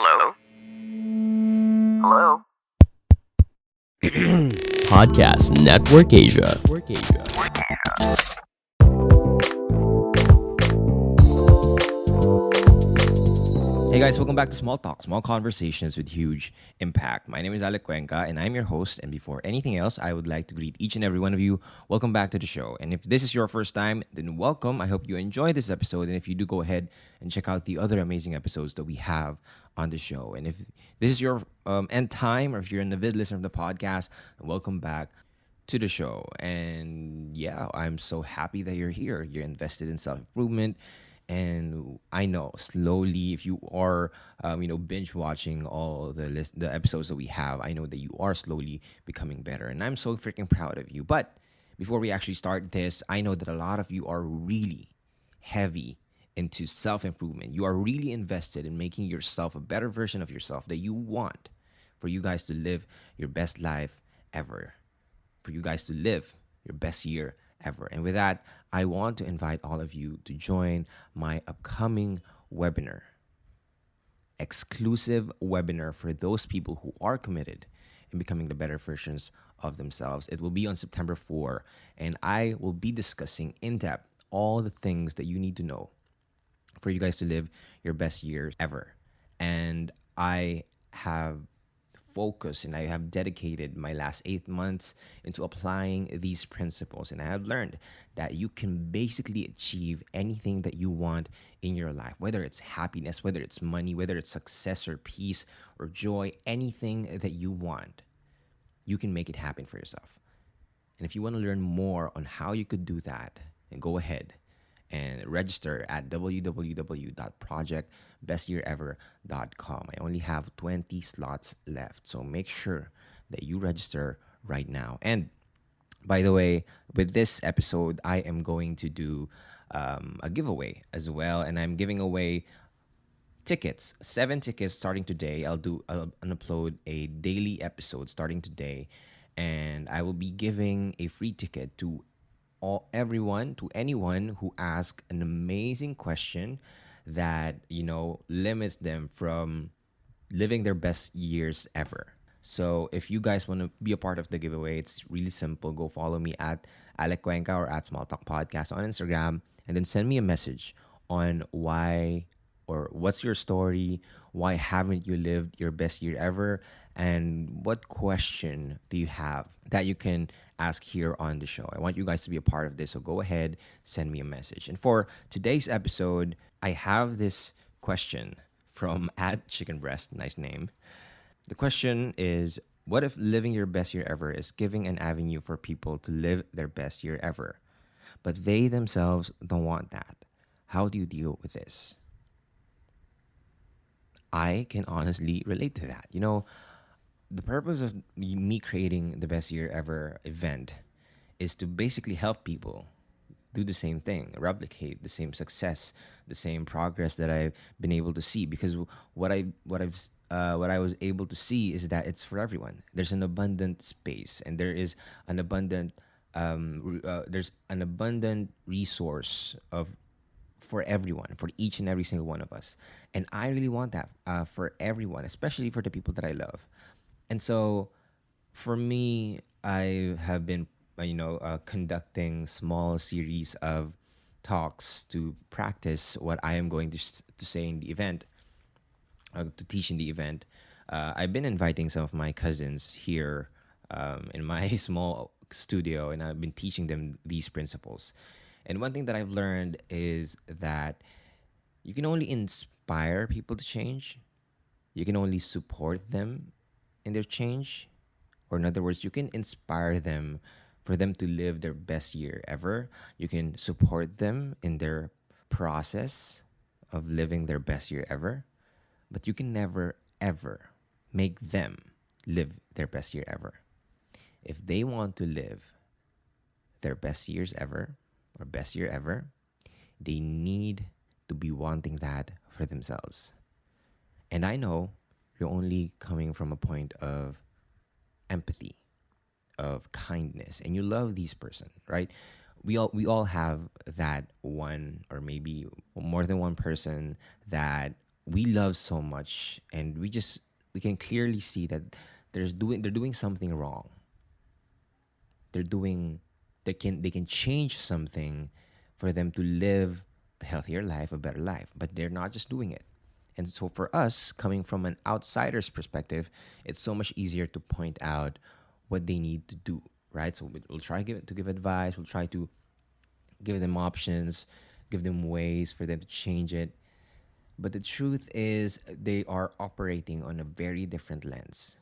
Hello? Hello? Podcast Network Asia. Hey guys, welcome back to Small Talk, small conversations with huge impact. My name is Alec Cuenca and I'm your host. And before anything else, I would like to greet each and every one of you. Welcome back to the show. And if this is your first time, then welcome. I hope you enjoy this episode. And if you do, go ahead and check out the other amazing episodes that we have on the show. And if this is your end time, or if you're an avid listener of the podcast, then welcome back to the show. And yeah, I'm so happy that you're here. You're invested in self improvement. And I know slowly, if you are, binge watching all the episodes that we have, I know that you are slowly becoming better, and I'm so freaking proud of you. But before we actually start this, I know that a lot of you are really heavy into self improvement. You are really invested in making yourself a better version of yourself that you want for you guys to live your best life ever, for you guys to live your best year ever. And with that, I want to invite all of you to join my upcoming webinar, exclusive webinar for those people who are committed in becoming the better versions of themselves. It will be on September 4, and I will be discussing in depth all the things that you need to know for you guys to live your best years ever. And I have focused and I have dedicated my last 8 months into applying these principles. And I have learned that you can basically achieve anything that you want in your life, whether it's happiness, whether it's money, whether it's success or peace or joy, anything that you want, you can make it happen for yourself. And if you want to learn more on how you could do that, then go ahead and register at www.projectbestyearever.com. I only have 20 slots left, so make sure that you register right now. And by the way, with this episode, I am going to do a giveaway as well, and I'm giving away tickets, 7 tickets starting today. I'll upload a daily episode starting today, and I will be giving a free ticket to anyone who asks an amazing question that limits them from living their best years ever. So if you guys want to be a part of the giveaway, it's really simple. Go follow me at Alec Cuenca or at Small Talk Podcast on Instagram, and then send me a message on why or what's your story, why haven't you lived your best year ever, and what question do you have that you can ask here on the show. I want you guys to be a part of this, so go ahead, send me a message. And for today's episode, I have this question from at Chicken Breast, nice name. The question is, what if living your best year ever is giving an avenue for people to live their best year ever, but they themselves don't want that? How do you deal with this? I can honestly relate to that. The purpose of me creating the best year ever event is to basically help people do the same thing, replicate the same success, the same progress that I've been able to see. Because what I was able to see is that it's for everyone. There's an abundant space, and there's an abundant resource of for everyone, for each and every single one of us. And I really want that for everyone, especially for the people that I love. And so for me, I have been, conducting small series of talks to practice what I am going to say in the event, to teach in the event. I've been inviting some of my cousins here in my small studio, and I've been teaching them these principles. And one thing that I've learned is that you can only inspire people to change. You can only support them in their change. Or in other words, you can inspire them for them to live their best year ever. You can support them in their process of living their best year ever. But you can never, ever make them live their best year ever. If they want to live their best years ever or best year ever, they need to be wanting that for themselves. And I know you're only coming from a point of empathy, of kindness, and you love this person, right? We all have that one or maybe more than one person that we love so much, and we can clearly see that they're doing something wrong. They're doing they can change something for them to live a healthier life, a better life, but they're not just doing it. And so for us, coming from an outsider's perspective, it's so much easier to point out what they need to do, right? So we'll try to give advice, we'll try to give them options, give them ways for them to change it. But the truth is, they are operating on a very different lens.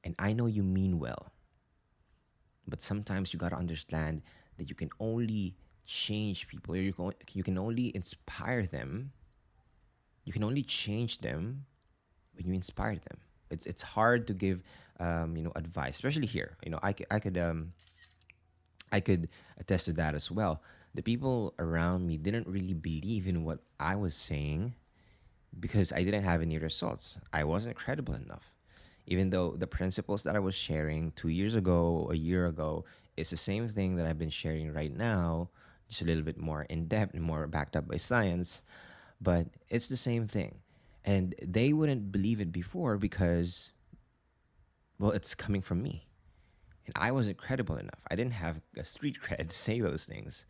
And I know you mean well, but sometimes you got to understand that you can only change people, or you can only inspire them. You can only change them when you inspire them. It's hard to give advice, especially here. I could attest to that as well. The people around me didn't really believe in what I was saying because I didn't have any results. I wasn't credible enough. Even though the principles that I was sharing 2 years ago, a year ago, is the same thing that I've been sharing right now, just a little bit more in depth and more backed up by science, but it's the same thing. And they wouldn't believe it before because, well, it's coming from me. And I wasn't credible enough. I didn't have a street cred to say those things.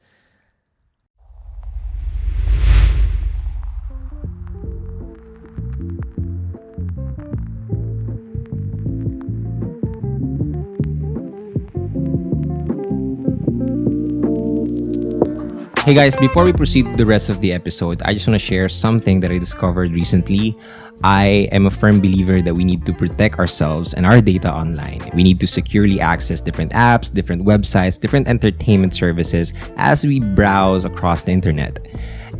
Hey guys, before we proceed to the rest of the episode, I just want to share something that I discovered recently. I am a firm believer that we need to protect ourselves and our data online. We need to securely access different apps, different websites, different entertainment services as we browse across the internet.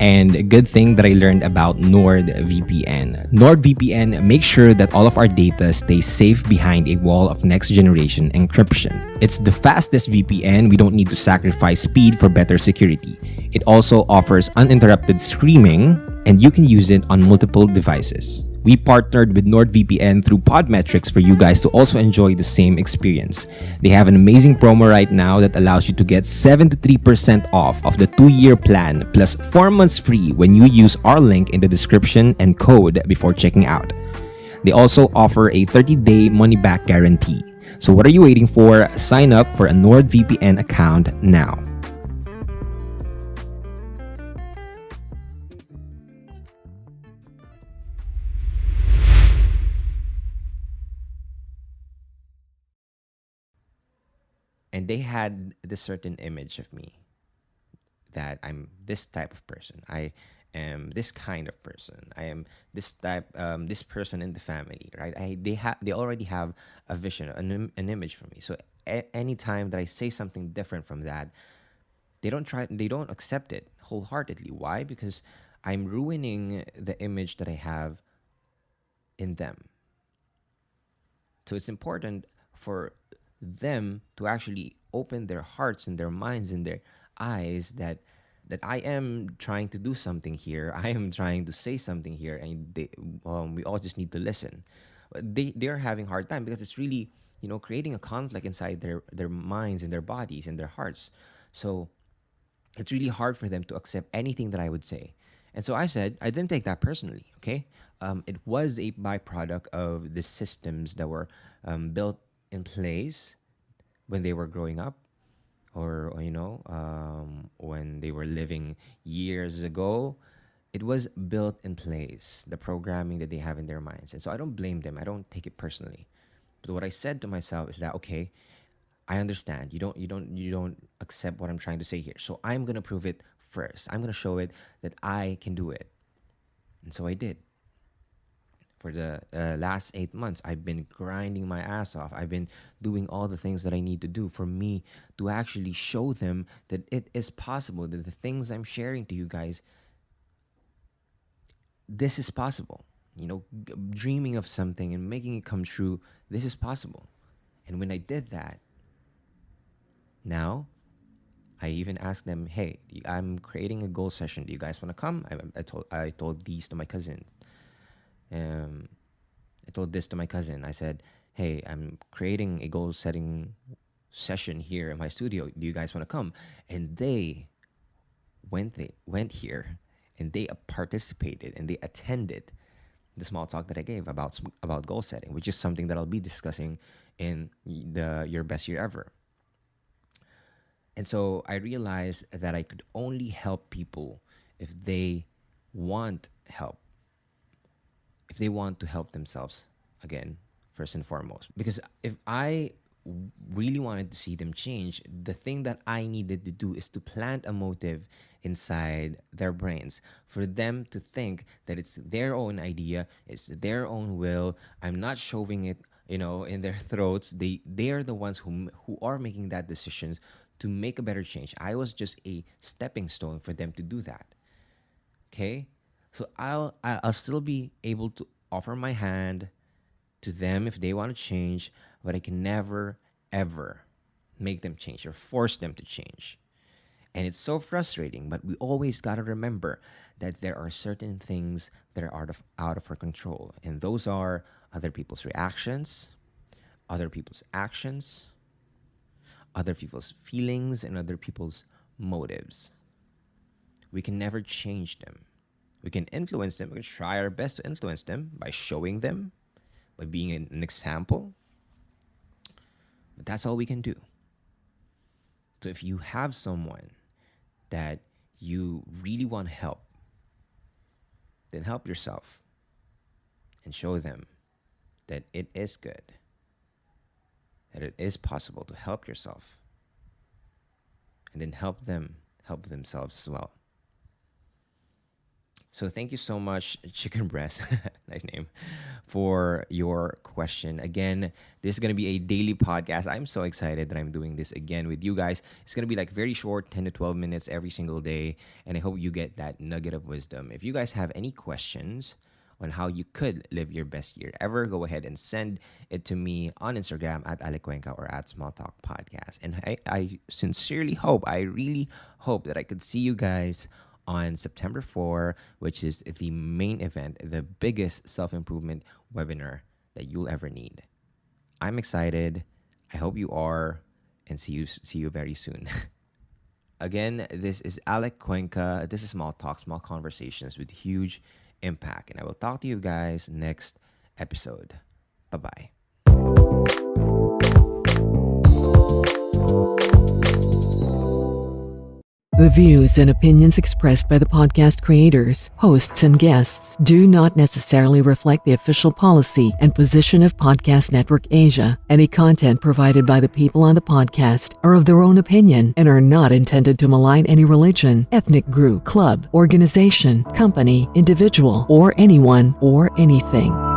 And a good thing that I learned about NordVPN. NordVPN makes sure that all of our data stays safe behind a wall of next generation encryption. It's the fastest VPN. We don't need to sacrifice speed for better security. It also offers uninterrupted streaming, and you can use it on multiple devices. We partnered with NordVPN through Podmetrics for you guys to also enjoy the same experience. They have an amazing promo right now that allows you to get 73% off of the 2-year plan plus 4 months free when you use our link in the description and code before checking out. They also offer a 30-day money-back guarantee. So what are you waiting for? Sign up for a NordVPN account now. And they had this certain image of me, that I'm this type of person. I am this kind of person. I am this person in the family, right? They already have a vision, an image for me. So anytime that I say something different from that, they don't accept it wholeheartedly. Why? Because I'm ruining the image that I have in them. So it's important for them to actually open their hearts and their minds and their eyes that I am trying to do something here. I am trying to say something here, and we all just need to listen. But they're having a hard time because it's really creating a conflict inside their minds and their bodies and their hearts. So it's really hard for them to accept anything that I would say. And so I said, I didn't take that personally, okay? It was a byproduct of the systems that were built in place when they were growing up, or when they were living years ago. It was built in place, the programming that they have in their minds. And so I don't blame them. I don't take it personally. But what I said to myself is that, okay, I understand. You don't accept what I'm trying to say here. So I'm gonna prove it first. I'm gonna show it that I can do it. And so I did. For the last 8 months, I've been grinding my ass off. I've been doing all the things that I need to do for me to actually show them that it is possible, that the things I'm sharing to you guys, this is possible. Dreaming of something and making it come true, this is possible. And when I did that, now I even asked them, "Hey, I'm creating a goal session. Do you guys want to come?" I told these to my cousin. Um, I told this to my cousin. I said, "Hey, I'm creating a goal setting session here in my studio. Do you guys want to come?" And they went here, and they participated and they attended. the small talk that I gave about goal setting, which is something that I'll be discussing in the Your Best Year Ever. And so I realized that I could only help people if they want help, if they want to help themselves again, first and foremost. Because if I really wanted to see them change, the thing that I needed to do is to plant a motive inside their brains for them to think that it's their own idea, it's their own will. I'm not shoving it, in their throats. They are the ones who are making that decision to make a better change. I was just a stepping stone for them to do that. Okay? So I'll still be able to offer my hand to them if they want to change, but I can never ever make them change or force them to change. And it's so frustrating, but we always got to remember that there are certain things that are out of our control, and those are other people's reactions, other people's actions, other people's feelings, and other people's motives. We can never change them. We can influence them. We can try our best to influence them by showing them, by being an example. But that's all we can do. So if you have someone that you really want to help, then help yourself and show them that it is good, that it is possible to help yourself, and then help them help themselves as well. So thank you so much, Chicken Breast, nice name, for your question. Again, this is going to be a daily podcast. I'm so excited that I'm doing this again with you guys. It's going to be like very short, 10 to 12 minutes every single day. And I hope you get that nugget of wisdom. If you guys have any questions on how you could live your best year ever, go ahead and send it to me on Instagram at Alec Cuenca or at Small Talk Podcast. And I sincerely hope, I really hope that I could see you guys on September 4, which is the main event, the biggest self-improvement webinar that you'll ever need. I'm excited. I hope you are, and see you very soon. Again, this is Alec Cuenca. This is Small Talk, small conversations with huge impact. And I will talk to you guys next episode. Bye-bye. The views and opinions expressed by the podcast creators, hosts, and guests do not necessarily reflect the official policy and position of Podcast Network Asia. Any content provided by the people on the podcast are of their own opinion and are not intended to malign any religion, ethnic group, club, organization, company, individual, or anyone or anything.